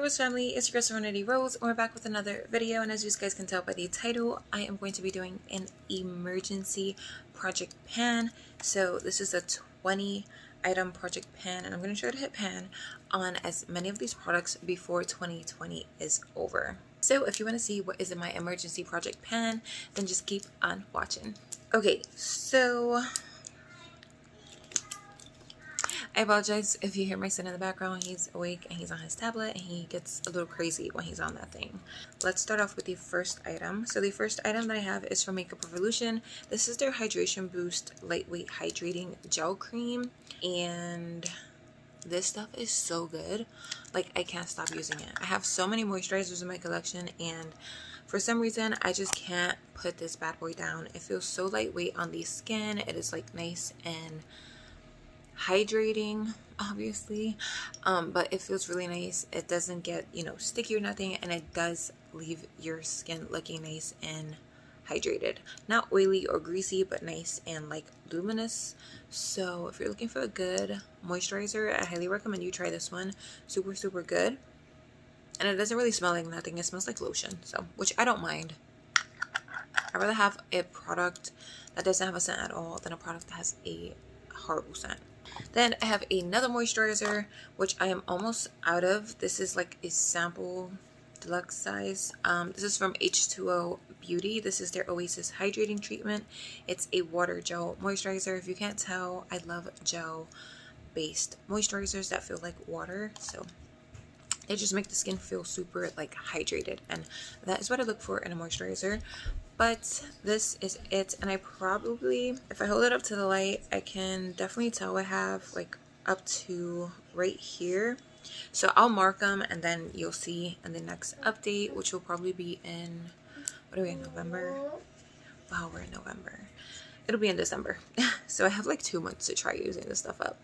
Rose family, it's your girl Serenity Rose, and we're back with another video. And as you guys can tell by the title, I am going to be doing an emergency project pan. So this is a 20 item project pan, and I'm going to try to hit pan on as many of these products before 2020 is over. So if you want to see what is in my emergency project pan, then just keep on watching. Okay, so I apologize if you hear my son in the background. He's awake and he's on his tablet and he gets a little crazy when he's on that thing. Let's start off with the first item. So the first item that I have is from Makeup Revolution. This is their Hydration Boost Lightweight Hydrating Gel Cream. And this stuff is so good. Like, I can't stop using it. I have so many moisturizers in my collection, and for some reason I just can't put this bad boy down. It feels so lightweight on the skin. It is like nice and hydrating, obviously, but it feels really nice. It doesn't get, you know, sticky or nothing, and it does leave your skin looking nice and hydrated. Not oily or greasy, but nice and like luminous. So if you're looking for a good moisturizer, I highly recommend you try this one. Super good. And it doesn't really smell like nothing. It smells like lotion, so, which I don't mind. I'd rather have a product that doesn't have a scent at all than a product that has a horrible scent. Then I have another moisturizer, which I am almost out of. This is like a sample deluxe size. This is from H2O Beauty. This is their Oasis Hydrating Treatment. It's a water gel moisturizer. If you can't tell, I love gel based moisturizers that feel like water. So they just make the skin feel super like hydrated, and that is what I look for in a moisturizer. But this is it, and I probably, if I hold it up to the light, I can definitely tell I have like up to right here. So I'll mark them, and then you'll see in the next update, which will probably be in, what are we in, November? Wow, we're in November. It'll be in December. So I have like 2 months to try using this stuff up.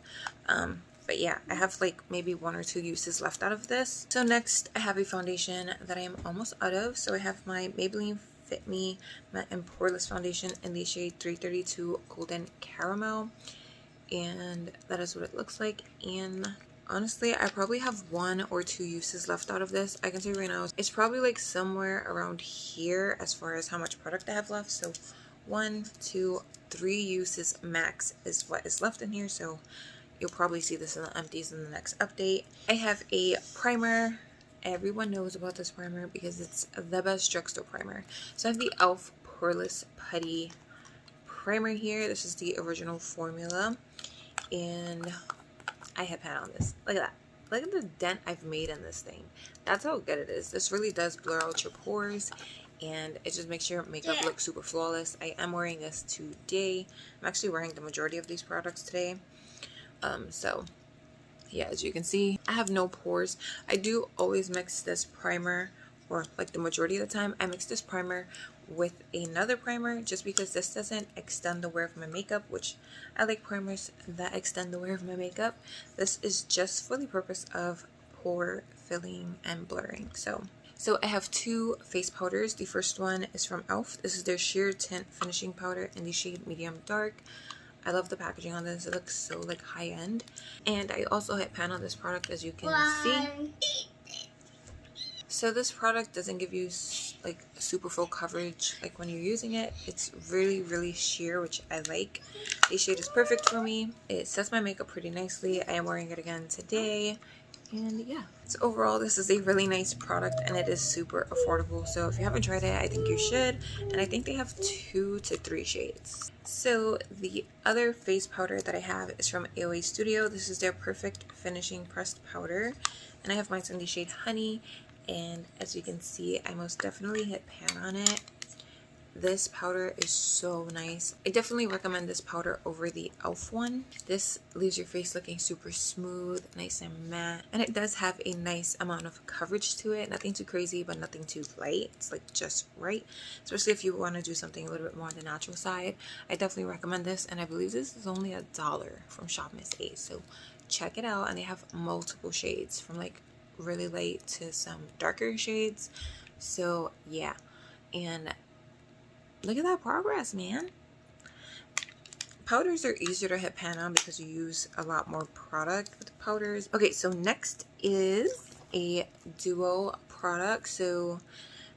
But yeah, I have like maybe 1 or 2 uses left out of this. So next, I have a foundation that I am almost out of. So I have my Maybelline Fit Me Matte and Poreless Foundation in the shade 332 Golden Caramel. And that is what it looks like. And honestly, I probably have 1 or 2 uses left out of this. I can say right now, it's probably like somewhere around here as far as how much product I have left. So 1, 2, 3 uses max is what is left in here. So you'll probably see this in the empties in the next update. I have a primer. Everyone knows about this primer because it's the best drugstore primer. So I have the e.l.f. Poreless Putty Primer here. This is the original formula. And I hit pan on this. Look at that. Look at the dent I've made in this thing. That's how good it is. This really does blur out your pores, and it just makes your makeup look super flawless. I am wearing this today. I'm actually wearing the majority of these products today. So yeah, as you can see, I have no pores. I do always mix this primer, or like the majority of the time, I mix this primer with another primer just because this doesn't extend the wear of my makeup, which I like primers that extend the wear of my makeup. This is just for the purpose of pore filling and blurring. So I have 2 face powders. The first one is from e.l.f. This is their Sheer Tint Finishing Powder in the shade Medium Dark. I love the packaging on this. It looks so like high end. And I also hit pan on this product, as you can see. So this product doesn't give you like super full coverage like when you're using it. It's really sheer, which I like. The shade is perfect for me. It sets my makeup pretty nicely. I am wearing it again today. And yeah, so overall this is a really nice product, and it is super affordable. So if you haven't tried it, I think you should. And I think they have 2 to 3 shades. So the other face powder that I have is from AOA Studio. This is their Perfect Finishing Pressed Powder, and I have mine in the shade Honey. And as you can see, I most definitely hit pan on it. This powder is so nice. I definitely recommend this powder over the e.l.f. one. This leaves your face looking super smooth, nice and matte. And it does have a nice amount of coverage to it. Nothing too crazy, but nothing too light. It's like just right. Especially if you want to do something a little bit more on the natural side. I definitely recommend this. And I believe this is only $1 from Shop Miss A. So check it out. And they have multiple shades from like really light to some darker shades. So yeah. And look at that progress, man. Powders are easier to hit pan on because you use a lot more product with powders. Okay, so next is a duo product. So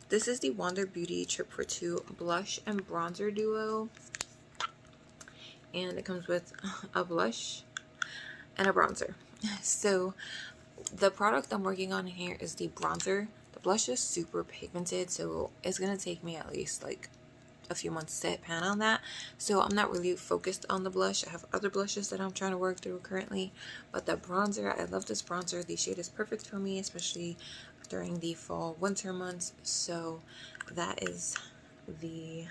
this is the Wander Beauty Trip for Two Blush and Bronzer Duo. And it comes with a blush and a bronzer. So the product I'm working on here is the bronzer. The blush is super pigmented, so it's going to take me at least like a few months to hit pan on that. So I'm not really focused on the blush. I have other blushes that I'm trying to work through currently. But the bronzer, I love this bronzer. The shade is perfect for me, especially during the fall winter months. So that is the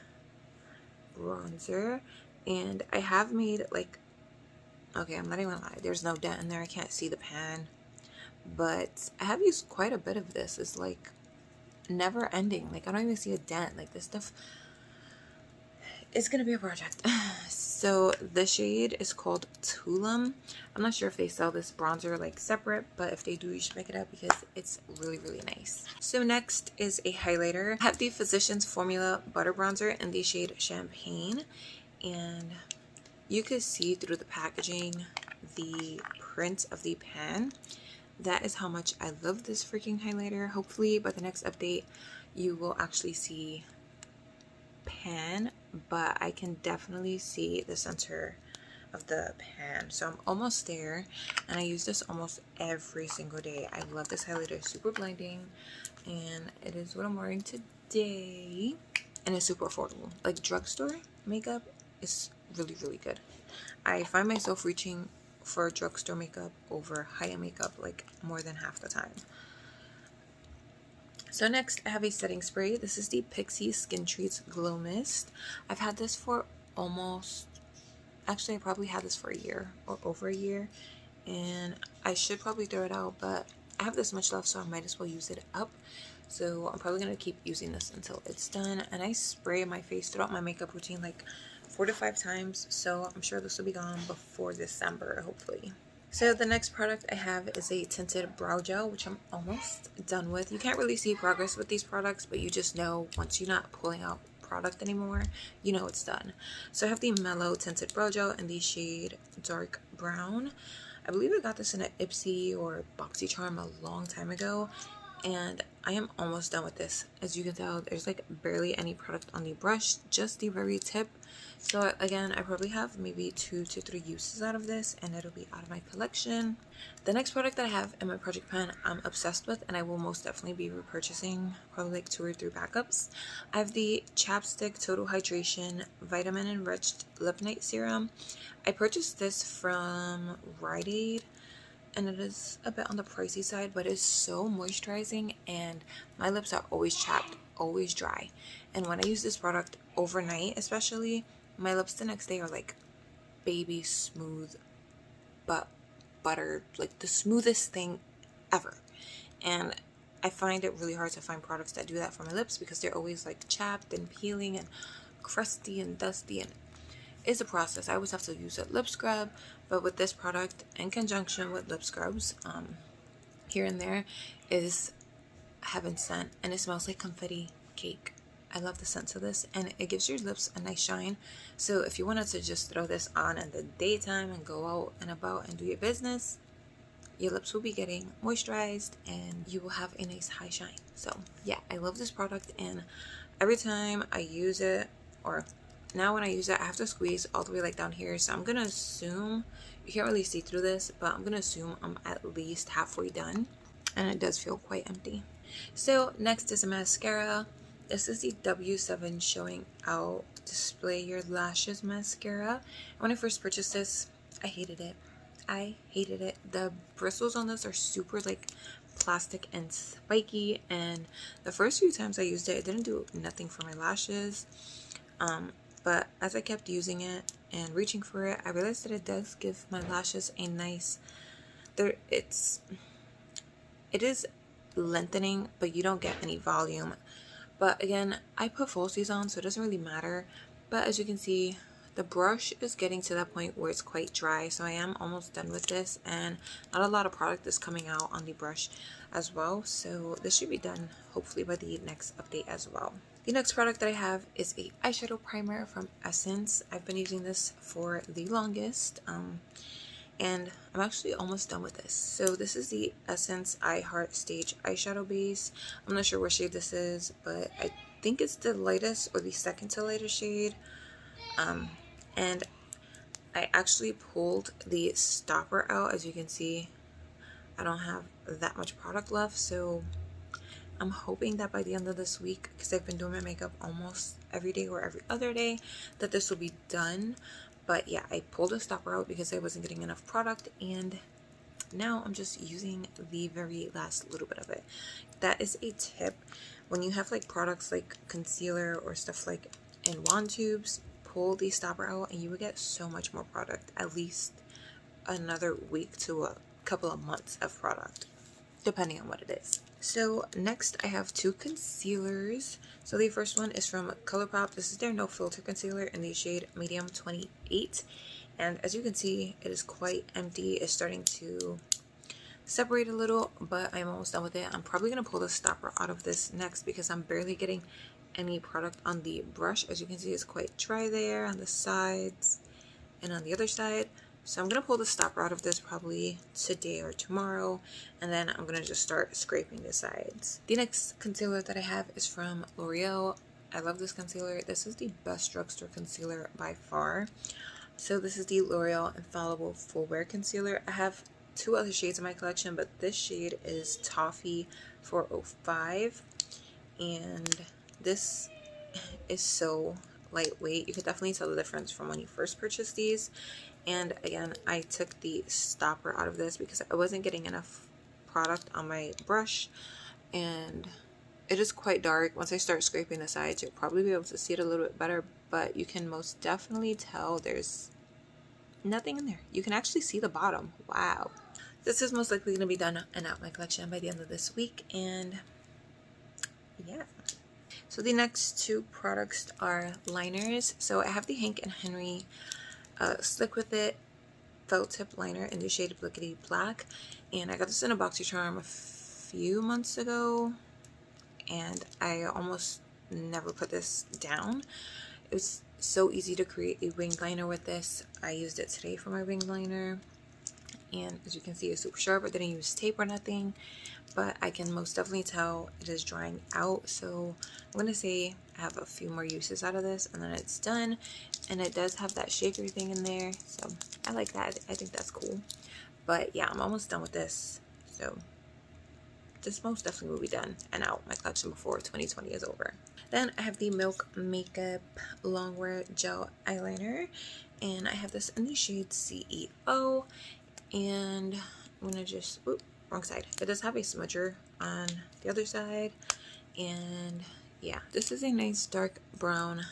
bronzer. And I have made like, okay, I'm not even gonna lie, there's no dent in there. I can't see the pan, but I have used quite a bit of this. It's like never ending. Like I don't even see a dent. Like this stuff, it's gonna be a project. So the shade is called Tulum. I'm not sure if they sell this bronzer like separate, but if they do, you should pick it up because it's really, really nice. So next is a highlighter. I have the Physicians Formula Butter Bronzer in the shade Champagne, and you can see through the packaging the print of the pan. That is how much I love this freaking highlighter. Hopefully by the next update you will actually see pan, but I can definitely see the center of the pan. So I'm almost there, and I use this almost every single day. I love this highlighter. It's super blinding, and it is what I'm wearing today, and it's super affordable. Like drugstore makeup is really, really good. I find myself reaching for drugstore makeup over high-end makeup like more than half the time. So next I have a setting spray. This is the Pixi Skin Treats Glow Mist. I've had this for almost, actually I probably had this for a year or over a year, and I should probably throw it out, but I have this much left, so I might as well use it up. So I'm probably going to keep using this until it's done, and I spray my face throughout my makeup routine like 4 to 5 times, so I'm sure this will be gone before December, hopefully. So the next product I have is a tinted brow gel, which I'm almost done with. You can't really see progress with these products, but you just know once you're not pulling out product anymore, you know it's done. So I have the Mellow Tinted Brow Gel in the shade Dark Brown. I believe I got this in an Ipsy or BoxyCharm a long time ago, and I am almost done with this. As you can tell, there's like barely any product on the brush, just the very tip. So again, I probably have maybe 2 to 3 uses out of this, and it'll be out of my collection. The next product that I have in my project pan I'm obsessed with, and I will most definitely be repurchasing probably like 2 or 3 backups. I have the Chapstick Total Hydration Vitamin Enriched Lip Night Serum. I purchased this from Rite Aid, and it is a bit on the pricey side, but it's so moisturizing, and my lips are always chapped, always dry. And when I use this product overnight especially, my lips the next day are like baby smooth, but buttered, like the smoothest thing ever. And I find it really hard to find products that do that for my lips because they're always like chapped and peeling and crusty and dusty, and it's a process. I always have to use a lip scrub, but with this product in conjunction with lip scrubs here and there is heaven sent, and it smells like confetti cake. I love the scent of this, and it gives your lips a nice shine. So if you wanted to just throw this on in the daytime and go out and about and do your business, your lips will be getting moisturized and you will have a nice high shine. So yeah, I love this product, and every time I use it, or now when I use it, I have to squeeze all the way like down here. So I'm gonna assume, you can't really see through this, but I'm gonna assume I'm at least halfway done, and it does feel quite empty. So next is a mascara. This is the W7 Showing Out Display Your Lashes mascara. When I first purchased this, I hated it. I hated it. The bristles on this are super like plastic and spiky, and the first few times I used it, it didn't do nothing for my lashes. But as I kept using it and reaching for it, I realized that it does give my lashes a nice, it is lengthening, but you don't get any volume. But again, I put falsies on, so it doesn't really matter. But as you can see, the brush is getting to that point where it's quite dry, so I am almost done with this, and not a lot of product is coming out on the brush as well, so this should be done hopefully by the next update as well. The next product that I have is a eyeshadow primer from Essence. I've been using this for the longest, and I'm actually almost done with this. So this is the Essence I Heart Stage eyeshadow base. I'm not sure what shade this is, but I think it's the lightest or the second to lightest shade. And I actually pulled the stopper out. As you can see, I don't have that much product left, so I'm hoping that by the end of this week, because I've been doing my makeup almost every day or every other day, that this will be done. But yeah, I pulled the stopper out because I wasn't getting enough product, and now I'm just using the very last little bit of it. That is a tip. When you have like products like concealer or stuff like in wand tubes, pull the stopper out and you will get so much more product, at least another week to a couple of months of product, depending on what it is. So next I have two concealers. So the first one is from ColourPop. This is their No Filter Concealer in the shade Medium 28. And as you can see, it is quite empty. It's starting to separate a little, but I'm almost done with it. I'm probably going to pull the stopper out of this next because I'm barely getting any product on the brush. As you can see, it's quite dry there on the sides and on the other side. So I'm going to pull the stopper out of this probably today or tomorrow, and then I'm going to just start scraping the sides. The next concealer that I have is from L'Oreal. I love this concealer. This is the best drugstore concealer by far. So this is the L'Oreal Infallible Full Wear Concealer. I have two other shades in my collection, but this shade is Toffee 405, and this is so lightweight. You could definitely tell the difference from when you first purchased these. And again, I took the stopper out of this because I wasn't getting enough product on my brush, and it is quite dark. Once I start scraping the sides, you'll probably be able to see it a little bit better, but you can most definitely tell there's nothing in there. You can actually see the bottom. Wow. This is most likely going to be done and out my collection by the end of this week, and yeah. So the next two products are liners. So I have the Hank and Henry Slick With It felt tip liner in the shade Blickety Black, and I got this in a BoxyCharm a few months ago, and I almost never put this down. It was so easy to create a winged liner with this. I used it today for my winged liner, and as you can see, it's super sharp. I didn't use tape or nothing, but I can most definitely tell it is drying out. So I'm going to say I have a few more uses out of this, and then it's done. And it does have that shaker thing in there, so I like that. I think that's cool. But yeah, I'm almost done with this, so this most definitely will be done and out my collection before 2020 is over. Then I have the Milk Makeup Longwear Gel Eyeliner, and I have this in the shade CEO, and I'm gonna just, oop, wrong side. It does have a smudger on the other side, and yeah, this is a nice dark brown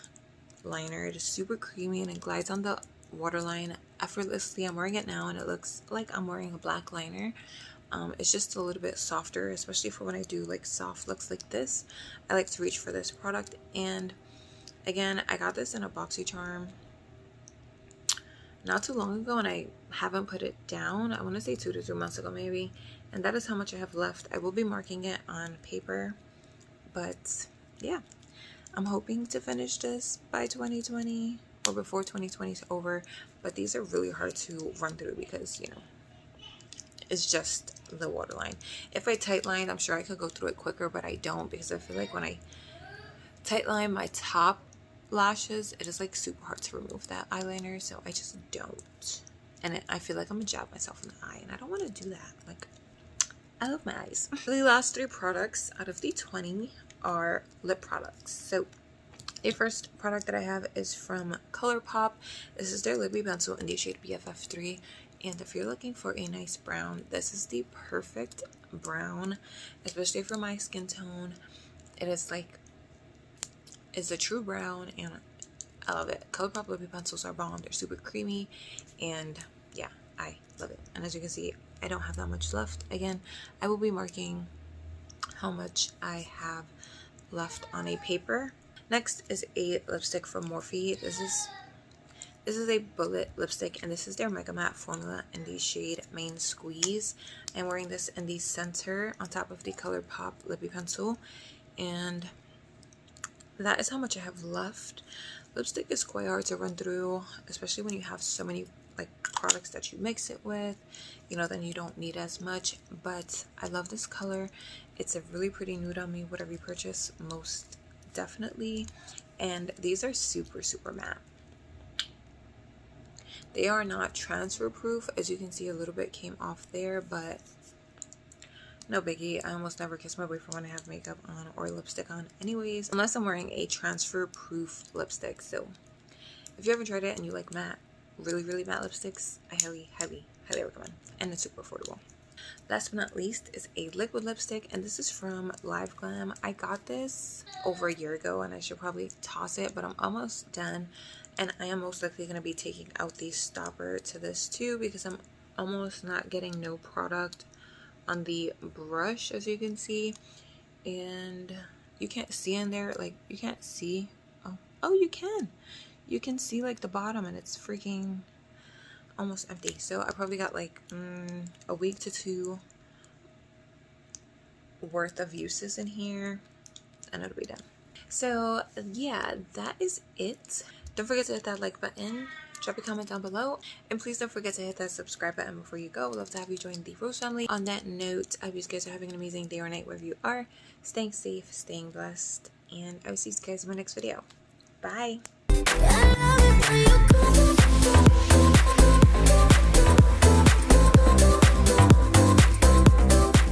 liner. It is super creamy and it glides on the waterline effortlessly. I'm wearing it now and it looks like I'm wearing a black liner. It's just a little bit softer, especially for when I do like soft looks like this. I like to reach for this product, and again, I got this in a BoxyCharm not too long ago and I haven't put it down. I want to say 2 to 3 months ago maybe, and that is how much I have left. I will be marking it on paper, but yeah, I'm hoping to finish this by 2020 or before 2020 is over, but these are really hard to run through because, you know, it's just the waterline. If I tight lined, I'm sure I could go through it quicker, but I don't, because I feel like when I tight line my top lashes, it is like super hard to remove that eyeliner, so I just don't. And I feel like I'm gonna jab myself in the eye, and I don't want to do that. Like, I love my eyes. The last 3 products out of the 20 are lip products. So the first product that I have is from ColourPop. This is their Lippy Pencil in the shade BFF3, and if you're looking for a nice brown, this is the perfect brown, especially for my skin tone. It is like, it's a true brown, and I love it. ColourPop Lippy Pencils are bomb. They're super creamy, and yeah, I love it. And as you can see, I don't have that much left. Again, I will be marking how much I have left on a paper. Next is a lipstick from Morphe. This is a bullet lipstick, and this is their Mega Matte formula in the shade Main Squeeze. I'm wearing this in the center on top of the ColourPop Lippy Pencil, and that is how much I have left. Lipstick is quite hard to run through, especially when you have so many like products that you mix it with, you know, then you don't need as much. But I love this color. It's a really pretty nude on me, whatever you purchase, most definitely. And these are super, super matte. They are not transfer proof. As you can see, a little bit came off there, but no biggie. I almost never kiss my boyfriend when I have makeup on or lipstick on anyways, unless I'm wearing a transfer proof lipstick. So if you haven't tried it and you like matte, really, really matte lipsticks, I highly, highly, highly recommend. And it's super affordable. Last but not least is a liquid lipstick, and this is from Live Glam. I got this over a year ago and I should probably toss it, but I'm almost done. And I am most likely going to be taking out the stopper to this too, because I'm almost not getting no product on the brush, as you can see. And you can't see in there, like you can't see. Oh, you can see like the bottom, and it's freaking almost empty. So I probably got like a week to 2 worth of uses in here, and it'll be done. So yeah, that is it. Don't forget to hit that like button, drop a comment down below, and please don't forget to hit that subscribe button before you go. We'd love to have you join the Rose family. On that note, I hope you guys are having an amazing day or night wherever you are, staying safe, staying blessed, and I will see you guys in my next video. Bye.